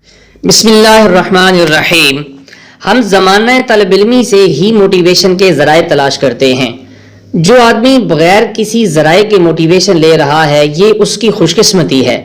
بسم اللہ الرحمن الرحیم۔ ہم زمانہ طلب علمی سے ہی موٹیویشن کے ذرائع تلاش کرتے ہیں۔ جو آدمی بغیر کسی ذرائع کے موٹیویشن لے رہا ہے یہ اس کی خوش قسمتی ہے۔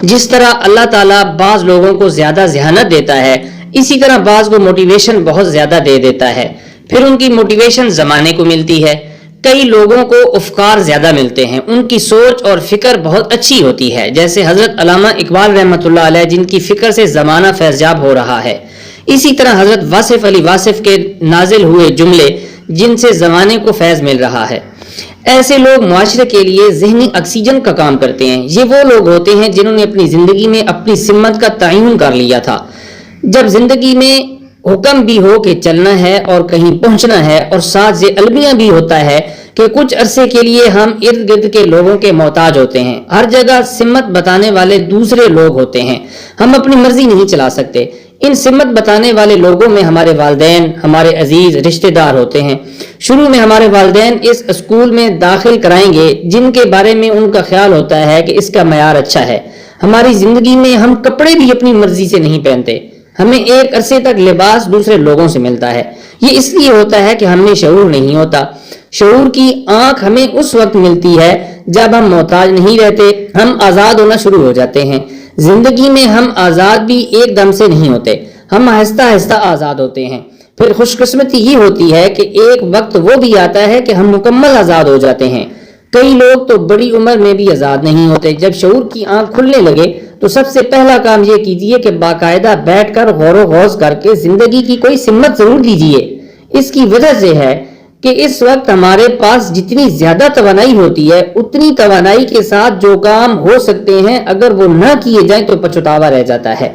جس طرح اللہ تعالیٰ بعض لوگوں کو زیادہ ذہانت دیتا ہے، اسی طرح بعض کو موٹیویشن بہت زیادہ دے دیتا ہے، پھر ان کی موٹیویشن زمانے کو ملتی ہے۔ کئی لوگوں کو افکار زیادہ ملتے ہیں، ان کی سوچ اور فکر بہت اچھی ہوتی ہے، جیسے حضرت علامہ اقبال رحمۃ اللہ علیہ جن کی فکر سے زمانہ فیضیاب ہو رہا ہے۔ اسی طرح حضرت واصف علی واصف کے نازل ہوئے جملے جن سے زمانے کو فیض مل رہا ہے۔ ایسے لوگ معاشرے کے لیے ذہنی آکسیجن کا کام کرتے ہیں۔ یہ وہ لوگ ہوتے ہیں جنہوں نے اپنی زندگی میں اپنی سمت کا تعین کر لیا تھا۔ جب زندگی میں حکم بھی ہو کہ چلنا ہے اور کہیں پہنچنا ہے، اور ساتھ یہ المیہ بھی ہوتا ہے کہ کچھ عرصے کے لیے ہم ارد گرد کے لوگوں کے محتاج ہوتے ہیں۔ ہر جگہ سمت بتانے والے دوسرے لوگ ہوتے ہیں، ہم اپنی مرضی نہیں چلا سکتے۔ ان سمت بتانے والے لوگوں میں ہمارے والدین، ہمارے عزیز رشتہ دار ہوتے ہیں۔ شروع میں ہمارے والدین اس اسکول میں داخل کرائیں گے جن کے بارے میں ان کا خیال ہوتا ہے کہ اس کا معیار اچھا ہے۔ ہماری زندگی میں ہم کپڑے بھی اپنی مرضی سے نہیں پہنتے، ہمیں ایک عرصے تک لباس دوسرے لوگوں سے ملتا ہے۔ یہ اس لیے ہوتا ہے کہ ہم میں شعور نہیں ہوتا۔ شعور کی آنکھ ہمیں اس وقت ملتی ہے جب ہم محتاج نہیں رہتے، ہم آزاد ہونا شروع ہو جاتے ہیں۔ زندگی میں ہم آزاد بھی ایک دم سے نہیں ہوتے، ہم آہستہ آہستہ آزاد ہوتے ہیں۔ پھر خوش قسمتی یہ ہوتی ہے کہ ایک وقت وہ بھی آتا ہے کہ ہم مکمل آزاد ہو جاتے ہیں۔ کئی لوگ تو بڑی عمر میں بھی آزاد نہیں ہوتے۔ جب شعور کی آنکھ کھلنے لگے تو سب سے پہلا کام یہ کیجئے کہ باقاعدہ بیٹھ کر غور و خوض کر کے زندگی کی کوئی سمت ضرور دیجئے۔ اس کی وجہ سے ہے کہ اس وقت ہمارے پاس جتنی زیادہ توانائی ہوتی ہے، اتنی توانائی کے ساتھ جو کام ہو سکتے ہیں اگر وہ نہ کیے جائیں تو پچھتاوا رہ جاتا ہے۔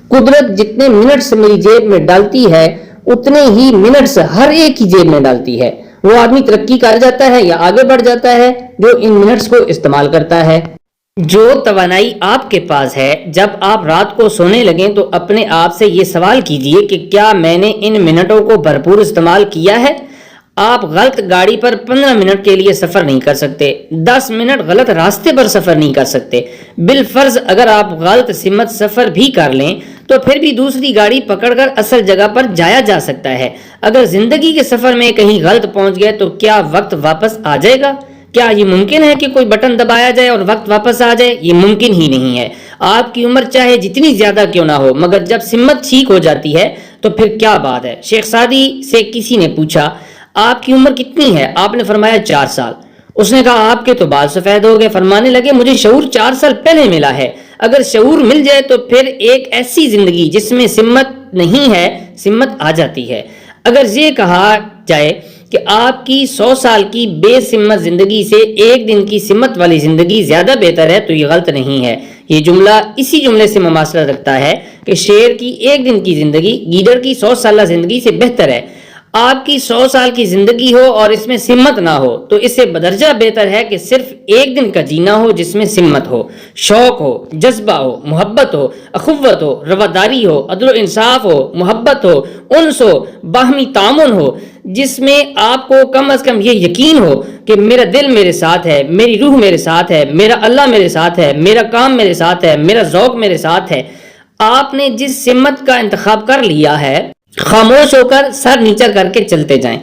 قدرت جتنے منٹس میری جیب میں ڈالتی ہے اتنے ہی منٹس ہر ایک کی جیب میں ڈالتی ہے۔ وہ آدمی ترقی کر جاتا ہے یا آگے بڑھ جاتا ہے جو ان منٹس کو استعمال کرتا ہے۔ جو توانائی آپ کے پاس ہے، جب آپ رات کو سونے لگیں تو اپنے آپ سے یہ سوال کیجئے کہ کیا میں نے ان منٹوں کو بھرپور استعمال کیا ہے؟ آپ غلط گاڑی پر 15 منٹ کے لیے سفر نہیں کر سکتے، 10 منٹ غلط راستے پر سفر نہیں کر سکتے۔ بالفرض اگر آپ غلط سمت سفر بھی کر لیں تو پھر بھی دوسری گاڑی پکڑ کر اصل جگہ پر جایا جا سکتا ہے۔ اگر زندگی کے سفر میں کہیں غلط پہنچ گئے تو کیا وقت واپس آ جائے گا؟ کیا یہ ممکن ہے کہ کوئی بٹن دبایا جائے اور وقت واپس آ جائے؟ یہ ممکن ہی نہیں ہے۔ آپ کی عمر چاہے جتنی زیادہ کیوں نہ ہو، مگر جب سمت ٹھیک ہو جاتی ہے تو پھر کیا بات ہے۔ شیخ سعدی سے کسی نے پوچھا آپ کی عمر کتنی ہے؟ آپ نے فرمایا 4 سال۔ اس نے کہا آپ کے تو بال سفید ہو گئے۔ فرمانے لگے مجھے شعور 4 سال پہلے ملا ہے۔ اگر شعور مل جائے تو پھر ایک ایسی زندگی جس میں سمت نہیں ہے، سمت آ جاتی ہے۔ اگر یہ کہا جائے کہ آپ کی 100 سال کی بے سمت زندگی سے ایک دن کی سمت والی زندگی زیادہ بہتر ہے تو یہ غلط نہیں ہے۔ یہ جملہ اسی جملے سے مماثلت رکھتا ہے کہ شیر کی ایک دن کی زندگی گیدڑ کی 100 سالہ زندگی سے بہتر ہے۔ آپ کی 100 سال کی زندگی ہو اور اس میں سمت نہ ہو تو اس سے بدرجہ بہتر ہے کہ صرف ایک دن کا جینا ہو جس میں سمت ہو، شوق ہو، جذبہ ہو، محبت ہو، اخوت ہو، رواداری ہو، عدل و انصاف ہو، محبت ہو، انس ہو، باہمی تعاون ہو، جس میں آپ کو کم از کم یہ یقین ہو کہ میرا دل میرے ساتھ ہے، میری روح میرے ساتھ ہے، میرا اللہ میرے ساتھ ہے، میرا کام میرے ساتھ ہے، میرا ذوق میرے ساتھ ہے۔ آپ نے جس سمت کا انتخاب کر لیا ہے، خاموش ہو کر سر نیچا کر کے چلتے جائیں۔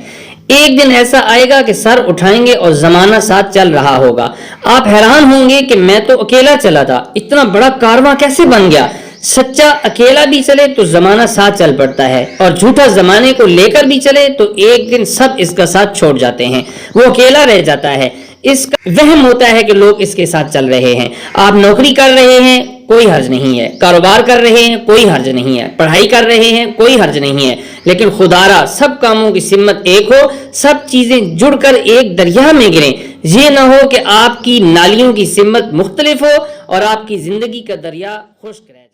ایک دن ایسا آئے گا کہ سر اٹھائیں گے اور زمانہ ساتھ چل رہا ہوگا۔ آپ حیران ہوں گے کہ میں تو اکیلا چلا تھا، اتنا بڑا کارواں کیسے بن گیا؟ سچا اکیلا بھی چلے تو زمانہ ساتھ چل پڑتا ہے، اور جھوٹا زمانے کو لے کر بھی چلے تو ایک دن سب اس کا ساتھ چھوڑ جاتے ہیں، وہ اکیلا رہ جاتا ہے۔ اس کا وہم ہوتا ہے کہ لوگ اس کے ساتھ چل رہے ہیں۔ آپ نوکری کر رہے ہیں، کوئی حرج نہیں ہے، کاروبار کر رہے ہیں، کوئی حرج نہیں ہے، پڑھائی کر رہے ہیں، کوئی حرج نہیں ہے، لیکن خدارا سب کاموں کی سمت ایک ہو، سب چیزیں جڑ کر ایک دریا میں گریں۔ یہ نہ ہو کہ آپ کی نالیوں کی سمت مختلف ہو اور آپ کی زندگی کا دریا خشک رہ جائے۔